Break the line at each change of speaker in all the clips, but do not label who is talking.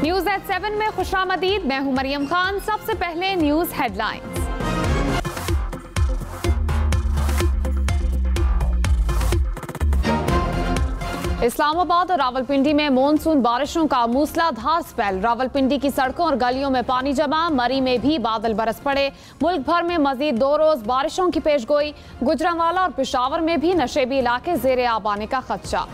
News at 7 में खुशामदीद। मैं हूं मरियम खान। सबसे पहले न्यूज हेडलाइंस। इस्लामाबाद और रावलपिंडी में मानसून बारिशों का मूसलाधार स्पेल। रावलपिंडी की सड़कों और गलियों में पानी जमा। मरी में भी बादल बरस पड़े। मुल्क भर में मजीद 2 रोज बारिशों की पेशगोई। गुजरांवाला और पेशावर में भी नशेबी इलाके जेर आब आने का खदशा।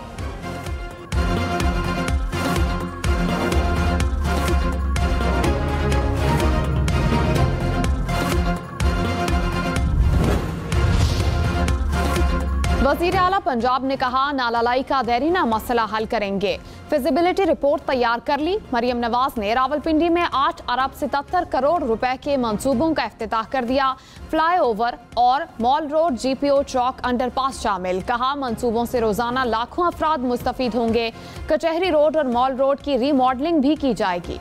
वजीर आला पंजाब ने कहा नालालाई का देरीना मसला हल करेंगे। फिजिबिलिटी रिपोर्ट तैयार कर ली। मरियम नवाज ने रावलपिंडी में 8 अरब 77 करोड़ रुपए के मंसूबों का इफ्तिताह कर दिया। फ्लाईओवर और मॉल रोड GPO चौक अंडरपास शामिल। कहा मंसूबों से रोजाना लाखों अफराद मुस्तफीद होंगे। कचहरी रोड और मॉल रोड की रीमॉडलिंग भी की जाएगी।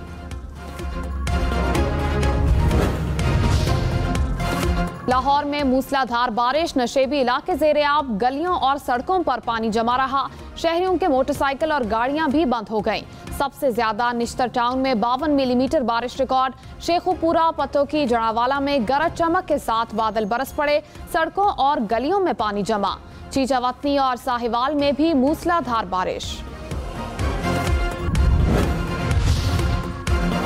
लाहौर में मूसलाधार बारिश। नशेबी इलाके जेर आब। गलियों और सड़कों पर पानी जमा रहा। शहरियों के मोटरसाइकिल और गाड़ियां भी बंद हो गईं। सबसे ज्यादा निश्तर टाउन में 52 मिलीमीटर बारिश रिकॉर्ड। शेखुपुरा, पतोकी, जड़ावाला में गरज चमक के साथ बादल बरस पड़े। सड़कों और गलियों में पानी जमा। चीचावतनी और साहिवाल में भी मूसलाधार बारिश।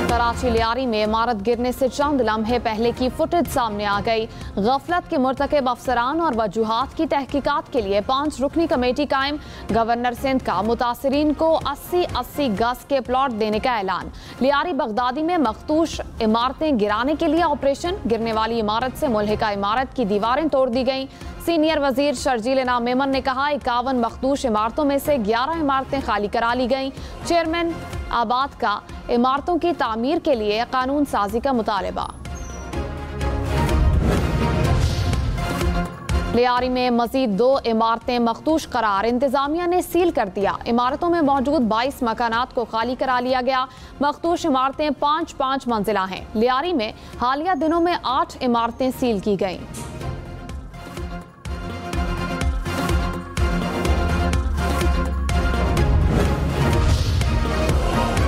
कराची लियारी में इमारत गिरने से चंद लम्हे पहले की फुटेज सामने आ गई। गफलत के मुर्तकिब अफसरान और वजूहात की तहकीकात के लिए 5 रुकनी कमेटी कायम। गवर्नर सिंध का मुतासरीन को 80-80 गज के प्लॉट देने का ऐलान। लियारी बगदादी में मखदूश इमारतें गिराने के लिए ऑपरेशन। गिरने वाली इमारत से मुल्हिका इमारत की दीवारें तोड़ दी गईं। सीनियर वजीर शर्जील इनाम मेमन ने कहा 51 मखदूश इमारतों में से 11 इमारतें खाली करा ली गईं। चेयरमैन आबाद का इमारतों की तामीर के लिए कानून साजी का मुतालबा। लियारी में मजीद 2 इमारतें मखदूश करार। इंतजामिया ने सील कर दिया। इमारतों में मौजूद 22 मकानात को खाली करा लिया गया। मखदूश इमारतें 5-5 मंजिला हैं। लियारी में हालिया दिनों में 8 इमारतें सील की गईं।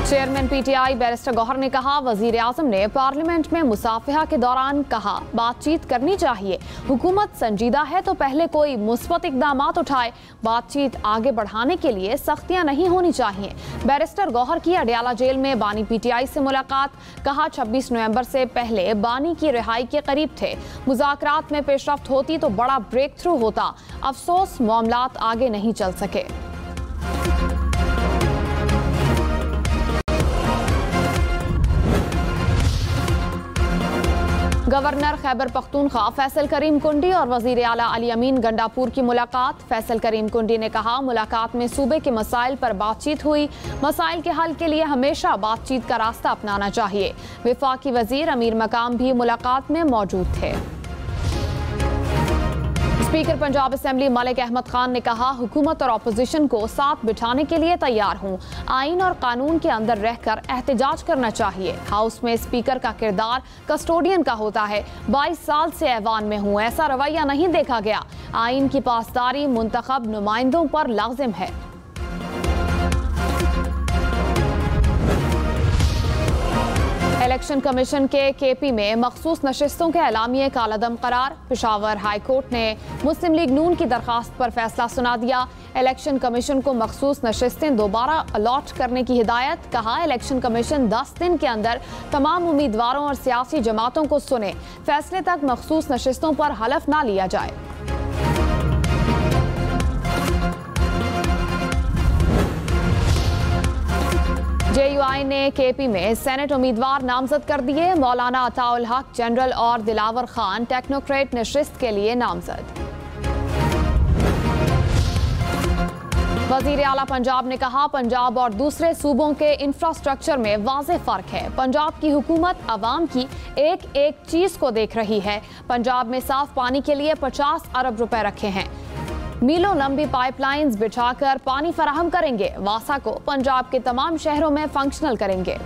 चेयरमैन PTI बैरिस्टर गौहर ने कहा वजीर आजम ने पार्लियामेंट में मुसाफिहा के दौरान कहा बातचीत करनी चाहिए। हुकूमत संजीदा है तो पहले कोई मुस्बत इकदामात उठाए। बातचीत आगे बढ़ाने के लिए सख्तियां नहीं होनी चाहिए। बैरिस्टर गौहर की अडियाला जेल में बानी PTI से मुलाकात। कहा 26 नवंबर से पहले बानी की रिहाई के करीब थे। मुज़ाकरात में पेशरफ्त होती तो बड़ा ब्रेक थ्रू होता। अफसोस मामलात आगे नहीं चल सके। गवर्नर खैबर पख्तूनख्वा फैसल करीम कुंडी और वजीर आला अली अमीन गंडापुर की मुलाकात। फैसल करीम कुंडी ने कहा मुलाकात में सूबे के मसाइल पर बातचीत हुई। मसाइल के हल के लिए हमेशा बातचीत का रास्ता अपनाना चाहिए। विफाकी वजीर अमीर मकाम भी मुलाकात में मौजूद थे। स्पीकर पंजाब असेंबली मलिक अहमद खान ने कहा हुकूमत और अपोजिशन को साथ बिठाने के लिए तैयार हूं। आइन और कानून के अंदर रहकर एहतजाज करना चाहिए। हाउस में स्पीकर का किरदार कस्टोडियन का होता है। 22 साल से ऐवान में हूं, ऐसा रवैया नहीं देखा गया। आइन की पासदारी मुंतखब नुमाइंदों पर लाजिम है। इलेक्शन कमीशन के KP में मखसूस नशिस्तों के एलामिये कालादम करार। पेशावर हाई कोर्ट ने मुस्लिम लीग नून की दरखास्त पर फैसला सुना दिया। इलेक्शन कमीशन को मखसूस नशिस्तें दोबारा अलॉट करने की हिदायत। कहा इलेक्शन कमीशन 10 दिन के अंदर तमाम उम्मीदवारों और सियासी जमातों को सुने। फैसले तक मखसूस नशिस्तों पर हलफ ना लिया जाए। JUI ने KP में सेनेट उम्मीदवार नामजद कर दिए। मौलाना अताउल हक जनरल और दिलावर खान टेक्नोक्रेट नशिस्त के लिए नामजद। वजीर आला पंजाब ने कहा पंजाब और दूसरे सूबों के इंफ्रास्ट्रक्चर में वाज़ेह फर्क है। पंजाब की हुकूमत आवाम की एक एक चीज को देख रही है। पंजाब में साफ पानी के लिए 50 अरब रुपए रखे हैं। मीलों लंबी पाइपलाइंस बिछाकर पानी फराहम करेंगे। वासा को पंजाब के तमाम शहरों में फंक्शनल करेंगे।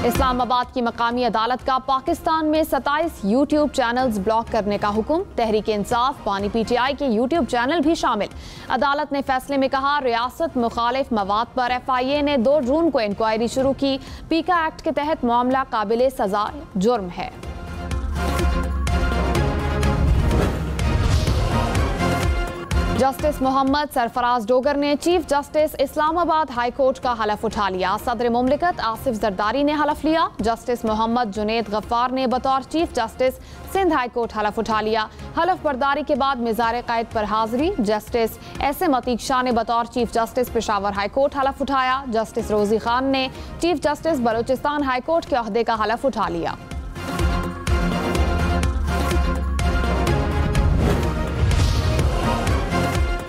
इस्लामाबाद की मकामी अदालत का पाकिस्तान में 27 यूट्यूब चैनल्स ब्लॉक करने का हुक्म। तहरीक इंसाफ, पानी PTI के यूट्यूब चैनल भी शामिल। अदालत ने फैसले में कहा, रियासत मुखालिफ मवाद पर FIA ने 2 जून को इंक्वायरी शुरू की। पीका एक्ट के तहत मामला काबिले सजा जुर्म है। जस्टिस मोहम्मद सरफराज डोगर ने chief justice Islamabad high court का हलफ उठा लिया। सदर मुमलिकत आसिफ जरदारी ने हलफ लिया। जस्टिस मोहम्मद जुनैद गफ्फार ने बतौर chief justice Sindh high court हलफ उठा लिया। हलफ बर्दारी के बाद मिज़ार क़ैद पर हाजिरी। जस्टिस SM अतीक शाह ने बतौर chief justice Peshawar high court हलफ उठाया। जस्टिस रोजी खान ने chief justice Balochistan high court के ओहदे का हलफ उठा लिया।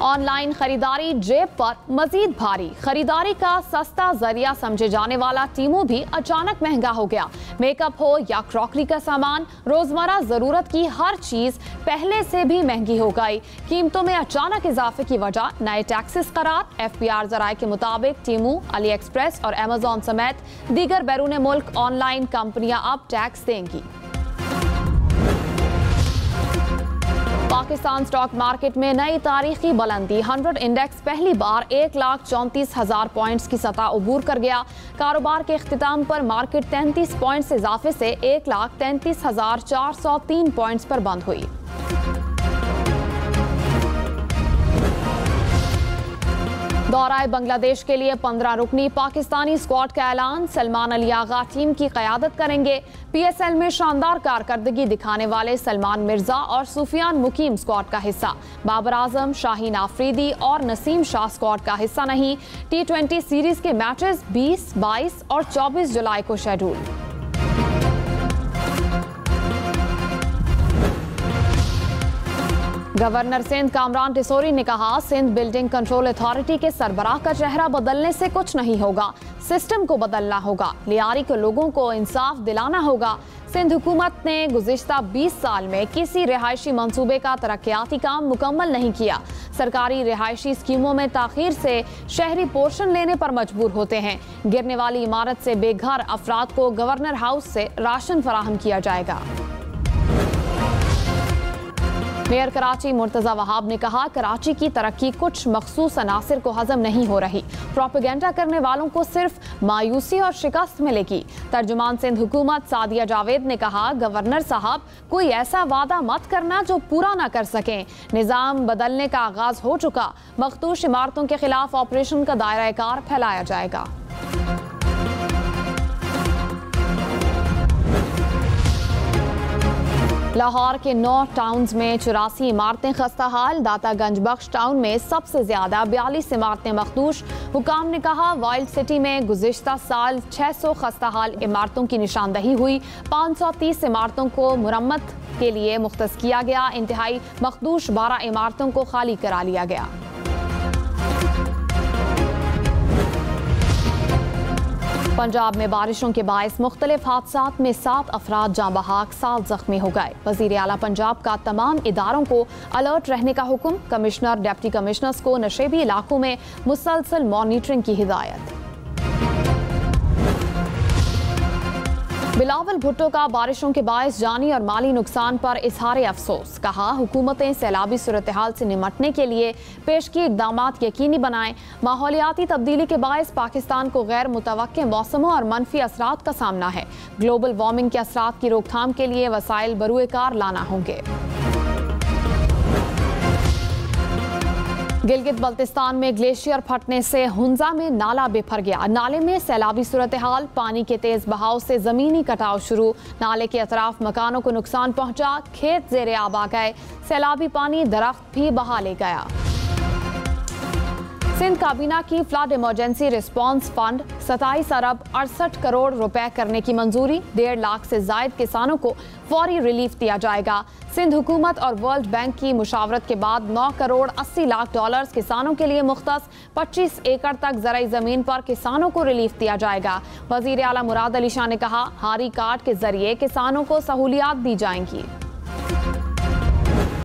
ऑनलाइन खरीदारी जेब पर मजीद भारी। खरीदारी का सस्ता जरिया समझे जाने वाला टीमू भी अचानक महंगा हो गया। मेकअप हो या क्रॉकरी का सामान, रोजमर्रा जरूरत की हर चीज पहले से भी महंगी हो गई। कीमतों में अचानक इजाफे की वजह नए टैक्सेस करार। FBR जराये के मुताबिक टीमू, अली एक्सप्रेस और अमेजॉन समेत दीगर बैरून मुल्क ऑनलाइन कंपनियां अब टैक्स देंगी। पाकिस्तान स्टॉक मार्केट में नई तारीखी बुलंदी। 100 इंडेक्स पहली बार 1,34,000 पॉइंट्स की सतह उबूर कर गया। कारोबार के इख्तिताम पर मार्केट 33 पॉइंट्स इजाफे से 1,33,403 पॉइंट्स पर बंद हुई। दौरा बांग्लादेश के लिए 15 रुकनी पाकिस्तानी स्क्वाड का ऐलान। सलमान अली आगा टीम की क़यादत करेंगे। PSL में शानदार कारकर्दगी दिखाने वाले सलमान मिर्जा और सुफियान मुकीम स्क्वाड का हिस्सा। बाबर आजम, शाहीन आफरीदी और नसीम शाह स्क्वाड का हिस्सा नहीं। T20 सीरीज के मैचेस 20, 22 और 24 जुलाई को शेड्यूल। गवर्नर सिंध कामरान टिसोरी ने कहा, सिंध बिल्डिंग कंट्रोल अथॉरिटी के सरबराह का चेहरा बदलने से कुछ नहीं होगा, सिस्टम को बदलना होगा। लियारी के लोगों को इंसाफ दिलाना होगा। सिंध हुकूमत ने गुज़िश्ता 20 साल में किसी रिहायशी मंसूबे का तरक्याती काम मुकम्मल नहीं किया। सरकारी रिहायशी स्कीमों में ताखीर से शहरी पोर्शन लेने पर मजबूर होते हैं। गिरने वाली इमारत से बेघर अफराद को गवर्नर हाउस से राशन फराहम किया जाएगा। मेयर कराची मुर्तज़ा वहाब ने कहा, कराची की तरक्की कुछ मखसूस अनासिर को हजम नहीं हो रही। प्रोपेगेंडा करने वालों को सिर्फ मायूसी और शिकस्त मिलेगी। तर्जुमान सिंध हुकूमत सादिया जावेद ने कहा, गवर्नर साहब कोई ऐसा वादा मत करना जो पूरा ना कर सकें। निज़ाम बदलने का आगाज हो चुका। मखदूश इमारतों के खिलाफ ऑपरेशन का दायरा कार फैलाया जाएगा। लाहौर के 9 टाउन्स में 84 इमारतें खस्ताहाल। दातागंज बख्श टाउन में सबसे ज्यादा 42 इमारतें मखदूश। हुकाम ने कहा, वाइल्ड सिटी में गुज़िश्ता साल 600 खस्ताहाल इमारतों की निशानदही हुई। 530 इमारतों को मुरम्मत के लिए मुख्तस किया गया। इंतहाई मखदूश 12 इमारतों को खाली करा लिया गया। पंजाब में बारिशों के बायस मुख्तलिफ हादसात में 7 अफराद जाँ बहाक, 7 जख्मी हो गए। वज़ीर आला पंजाब का तमाम इदारों को अलर्ट रहने का हुक्म। कमिश्नर, डिप्टी कमिश्नर्स को नशेबी इलाकों में मुसलसल मॉनिटरिंग की हिदायत। बिलावल भुट्टो का बारिशों के बायस जानी और माली नुकसान पर इजहार अफसोस। कहा, हुकूमतें सैलाबी सूरत हाल से निमटने के लिए पेशगी इक़दामात यकीनी बनाएं। माहौलियाती तब्दीली के बायस पाकिस्तान को गैर मुतवक्के मौसमों और मनफी असरात का सामना है। ग्लोबल वार्मिंग के असरात की रोकथाम के लिए वसाइल बरूए कार लाना होंगे। गिलगित बल्तिस्तान में ग्लेशियर फटने से हुंजा में नाला बिफर गया। नाले में सैलाबी सूरत हाल, पानी के तेज बहाव से जमीनी कटाव शुरू। नाले के अतराफ मकानों को नुकसान पहुंचा। खेत जेर आब आ गए। सैलाबी पानी दरख्त भी बहा ले गया। सिंध काबीना की फ्लड इमरजेंसी रिस्पांस फंड 27 अरब 68 करोड़ रुपए करने की मंजूरी। 1.5 लाख से जायद किसानों को फौरी रिलीफ दिया जाएगा। सिंध हुकूमत और वर्ल्ड बैंक की मुशावरत के बाद 9 करोड़ 80 लाख डॉलर्स किसानों के लिए मुख्तस। 25 एकड़ तक ज़राई ज़मीन पर किसानों को रिलीफ दिया जाएगा। वज़ीर आला मुराद अली शाह ने कहा, हारी कार्ड के जरिए किसानों को सहूलियात दी जाएंगी।